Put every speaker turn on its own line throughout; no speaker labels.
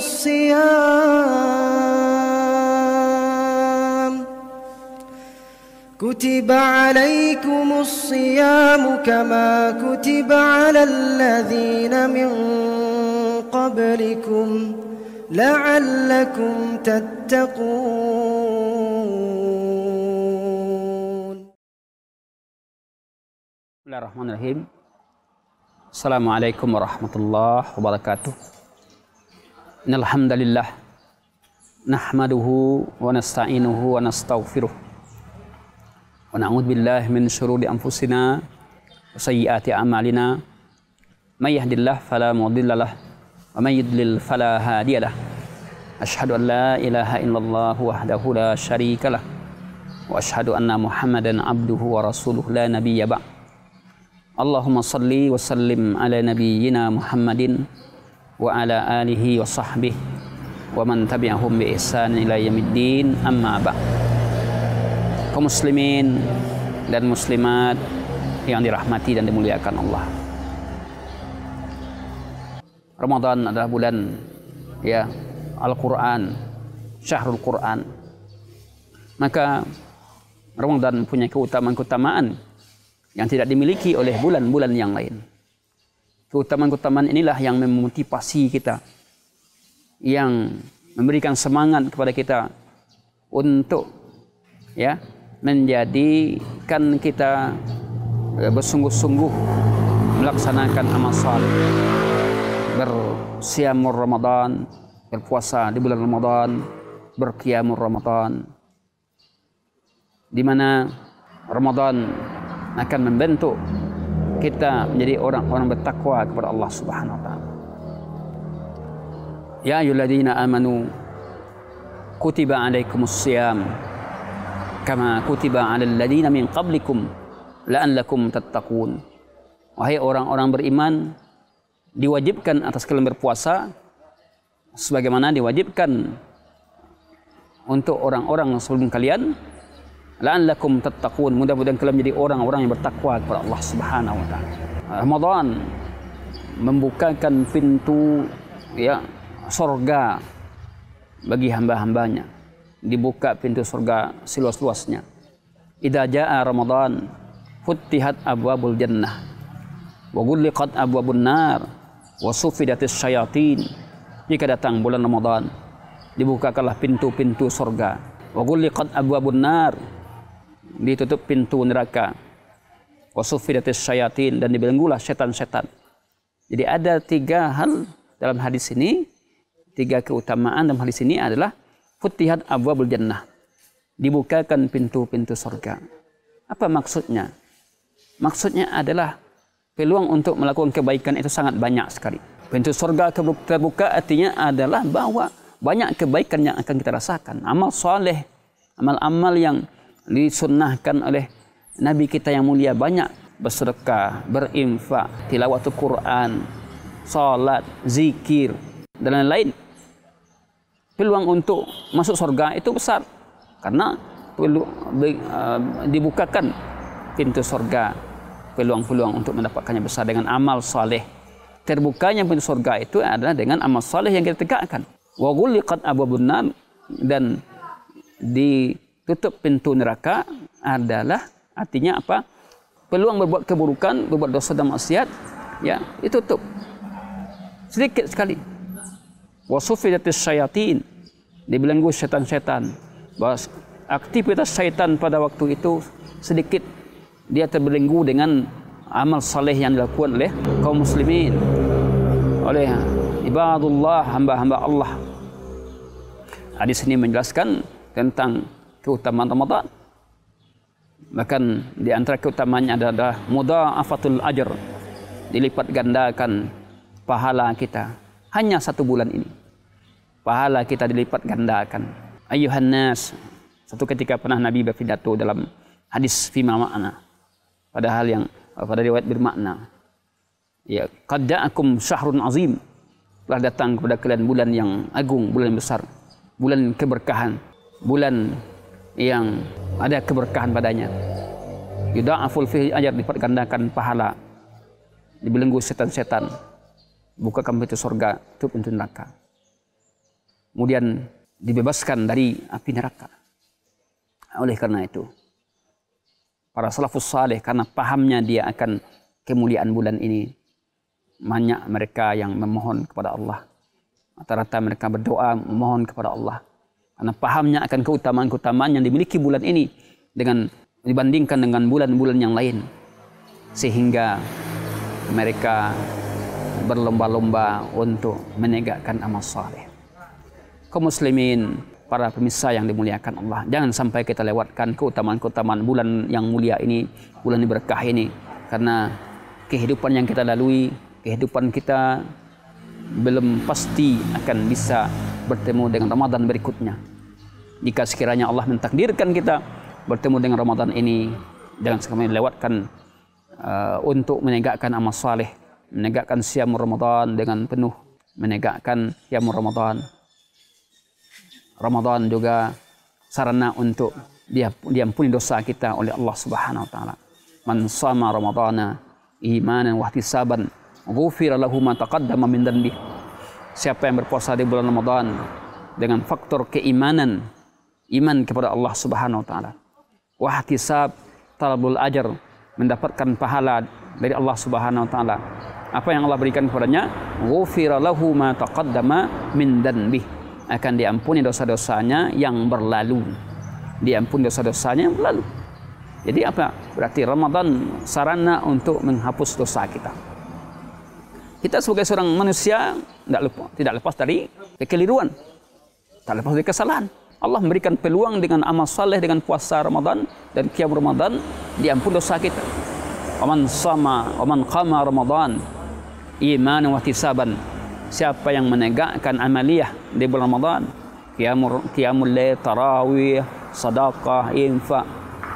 الصيام كتب عليكم الصيام كما كتب على الذين من قبلكم لعلكم تتقون.
Bismillahirrahmanirrahim. Assalamualaikum warahmatullahi wabarakatuh. Innal hamdalillah nahmaduhu wa nasta'inuhu wa nastaghfiruh. Wa na'udzu billahi min syururi anfusina wa sayyiati a'malina. May yahdihillahu fala mudhillalah wa may yudlil fala hadiyalah. Asyhadu an la ilaha illallah wahdahu la syarikalah wa asyhadu anna Muhammadan abduhu wa rasuluhu la nabiyya ba'd. Allahumma salli wa sallim ala nabiyyina Muhammadin wa ala alihi wa sahbihi wa man tabi'ahum bi ihsan ila yaumiddin, amma ba'd. Kaum muslimin dan muslimat yang dirahmati dan dimuliakan Allah. Ramadan adalah bulan Al-Quran, Syahrul Quran. Maka Ramadan punya keutamaan-keutamaan yang tidak dimiliki oleh bulan-bulan yang lain. Keutamaan-keutamaan inilah yang memotivasi kita, yang memberikan semangat kepada kita untuk menjadikan kita bersungguh-sungguh melaksanakan amal saleh, bersiamur Ramadan, berpuasa di bulan Ramadan, berqiyamul Ramadan, di mana Ramadan akan membentuk kita menjadi orang-orang bertakwa kepada Allah Subhanahu wa taala. Ya ayyuhalladzina amanu kutiba alaikumus shiyam kama kutiba alal ladzina min qablikum la'allakum tattaqun. Wahai orang-orang beriman, diwajibkan atas kalian berpuasa sebagaimana diwajibkan untuk orang-orang sebelum kalian, la'allakum tattaqun, mudah-mudahan kalian menjadi orang-orang yang bertakwa kepada Allah Subhanahu wa taala. Ramadan membukakan pintu surga bagi hamba-hambanya. Dibuka pintu surga seluas-luasnya. Idza jaa Ramadan futtihat abwabul jannah wa ghulliqat abwabun nar wa sufidatis syayatin. Jika datang bulan Ramadan, dibukakanlah pintu-pintu surga. Wa ghulliqat abwabun nar, ditutup pintu neraka. Wa sufidatis syayatin, dan dibelenggulah setan-setan. Jadi ada 3 hal dalam hadis ini, 3 keutamaan dalam hadis ini adalah futtihat abwabul jannah, dibukakan pintu-pintu surga. Apa maksudnya? Maksudnya adalah peluang untuk melakukan kebaikan itu sangat banyak sekali. Pintu surga terbuka artinya adalah bahwa banyak kebaikan yang akan kita rasakan. Amal soleh, amal-amal yang disunnahkan oleh Nabi kita yang mulia, banyak bersedekah, berinfak, tilawatul Quran, salat, zikir, dan lain-lain. Peluang untuk masuk surga itu besar karena dibukakan pintu surga. Peluang-peluang untuk mendapatkannya besar dengan amal saleh. Terbukanya pintu surga itu adalah dengan amal saleh yang kita tegakkan. Wa ghulliqat abwabun nar, dan ditutup pintu neraka adalah artinya apa? Peluang berbuat keburukan, berbuat dosa dan maksiat ditutup sedikit sekali. Wa sufidatis syayatin, dibelenggu setan-setan. Bahwa aktivitas syaitan pada waktu itu sedikit, dia terbelenggu dengan amal saleh yang dilakukan oleh kaum muslimin, oleh ibadullah, hamba-hamba Allah. Hadis ini menjelaskan tentang keutamaan Ramadan. Bahkan di antara keutamaannya adalah mudha'afatul ajr, dilipat gandakan pahala kita. Hanya 1 bulan ini pahala kita dilipat gandakan. Ayuhan nas, satu ketika pernah Nabi berpidato dalam hadis fima ma'na, padahal yang pada riwayat bermakna, qad ja'akum syahrun azim, telah datang kepada kalian bulan yang agung, bulan yang besar, bulan keberkahan, bulan yang ada keberkahan padanya. Yudha'aful fihi ajr, dilipat gandakan pahala, dibelenggu setan-setan, bukakan pintu surga, tutup pintu neraka. kemudian dibebaskan dari api neraka. Oleh karena itu, para salafus saleh karena pahamnya dia akan kemuliaan bulan ini, banyak mereka yang memohon kepada Allah. Rata-rata mereka berdoa memohon kepada Allah karena pahamnya akan keutamaan-keutamaan yang dimiliki bulan ini dengan dibandingkan dengan bulan-bulan yang lain, sehingga mereka berlomba-lomba untuk menegakkan amal saleh. Kaum muslimin, para pemirsa yang dimuliakan Allah, jangan sampai kita lewatkan keutamaan-keutamaan bulan yang mulia ini, bulan yang berkah ini, karena kehidupan yang kita lalui, kehidupan kita belum pasti akan bisa bertemu dengan Ramadan berikutnya. Jika sekiranya Allah mentakdirkan kita bertemu dengan Ramadan ini, jangan sekali lewatkan untuk menegakkan amal saleh, menegakkan siam Ramadan dengan penuh, menegakkan siam Ramadan. Ramadan juga sarana untuk diampuni dosa kita oleh Allah Subhanahu wa taala. Man shama Ramadana imanan wa ihtisaban ghufira lahu ma taqaddama min dhanbi. Siapa yang berpuasa di bulan Ramadan dengan faktor keimanan, iman kepada Allah Subhanahu wa taala, wa ihtisab, talabul ajr, mendapatkan pahala dari Allah Subhanahu wa taala. Apa yang Allah berikan kepadanya? Ghufira lahu ma taqaddama min dhanbi. Akan diampuni dosa-dosanya yang berlalu. Diampuni dosa-dosanya yang berlalu. Jadi apa? Berarti Ramadan sarana untuk menghapus dosa kita. Kita sebagai seorang manusia tidak lepas dari kekeliruan, tak lepas dari kesalahan. Allah memberikan peluang dengan amal saleh, dengan puasa Ramadan dan qiyam Ramadan, diampuni dosa kita. Waman sama, waman qama Ramadan imanan wa ihtisaban. Siapa yang menegakkan amaliyah di bulan Ramadan, qiyamul lail, tarawih, sedekah, infak,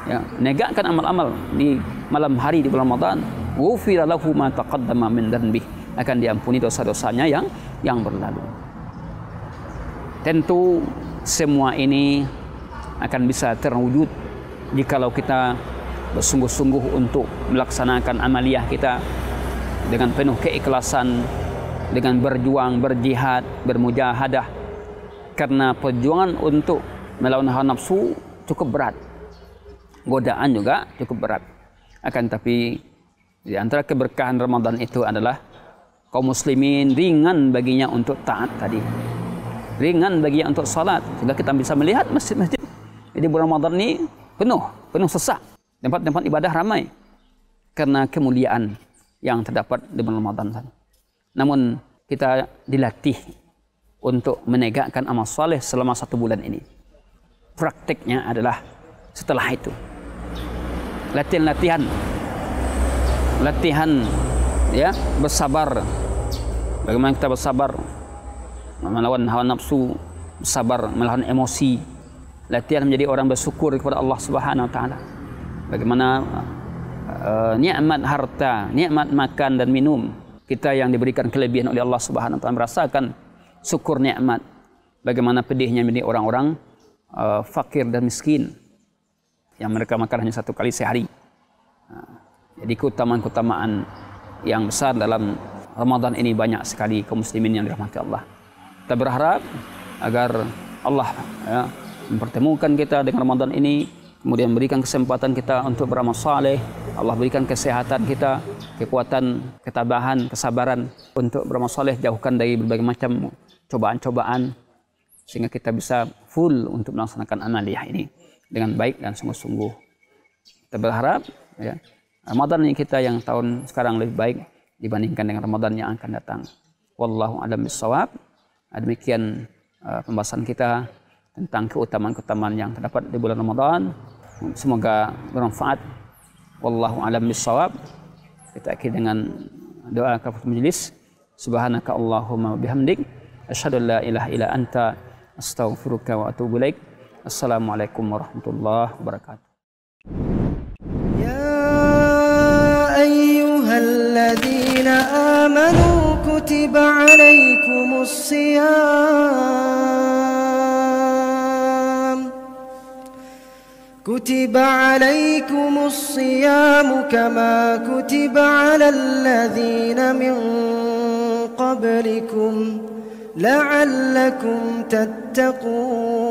ya, menegakkan amal-amal di malam hari di bulan Ramadan, ghufira lahu ma taqaddama min dhanbi, akan diampuni dosa-dosanya yang berlalu. Tentu semua ini akan bisa terwujud jikalau kita bersungguh-sungguh untuk melaksanakan amaliyah kita dengan penuh keikhlasan, dengan berjuang, berjihad, bermujahadah. Karena perjuangan untuk melawan hawa nafsu cukup berat, godaan juga cukup berat. Akan tapi di antara keberkahan Ramadan itu adalah kaum muslimin ringan baginya untuk taat tadi, ringan baginya untuk salat, sehingga kita bisa melihat masjid-masjid di bulan Ramadan ini penuh sesak, tempat-tempat ibadah ramai karena kemuliaan yang terdapat di bulan Ramadan. Namun kita dilatih untuk menegakkan amal saleh selama 1 bulan ini. Praktiknya adalah setelah itu latihan ya, bersabar. Bagaimana kita bersabar melawan hawa nafsu, bersabar melawan emosi, latihan menjadi orang bersyukur kepada Allah Subhanahu wa taala. Bagaimana nikmat harta, nikmat makan dan minum, kita yang diberikan kelebihan oleh Allah Subhanahu wa taala merasakan syukur nikmat. Bagaimana pedihnya menjadi orang-orang fakir dan miskin yang mereka makan hanya 1 kali sehari. Jadi keutamaan-keutamaan yang besar dalam Ramadan ini banyak sekali kaum muslimin yang dirahmati Allah. Kita berharap agar Allah mempertemukan kita dengan Ramadan ini, kemudian berikan kesempatan kita untuk beramal saleh. Allah berikan kesehatan kita, kekuatan, ketabahan, kesabaran untuk beramal saleh, jauhkan dari berbagai macam cobaan-cobaan, sehingga kita bisa full untuk melaksanakan amaliyah ini dengan baik dan sungguh-sungguh. Kita berharap ya, Ramadan ini kita yang tahun sekarang lebih baik dibandingkan dengan Ramadan yang akan datang. Wallahu a'lam bishawab. Demikian pembahasan kita tentang keutamaan-keutamaan yang terdapat di bulan Ramadan. Semoga bermanfaat. Wallahu a'lam bishawab. Kita akhiri dengan doa kafaratul majlis. Subhanaka Allahumma bihamdik asyhadu an la ilaha illa anta astaghfiruka wa atubu ilaik. Assalamualaikum warahmatullahi wabarakatuh.
أيها الذين آمنوا كتب عليكم الصيام كما كتب على الذين من قبلكم لعلكم تتقون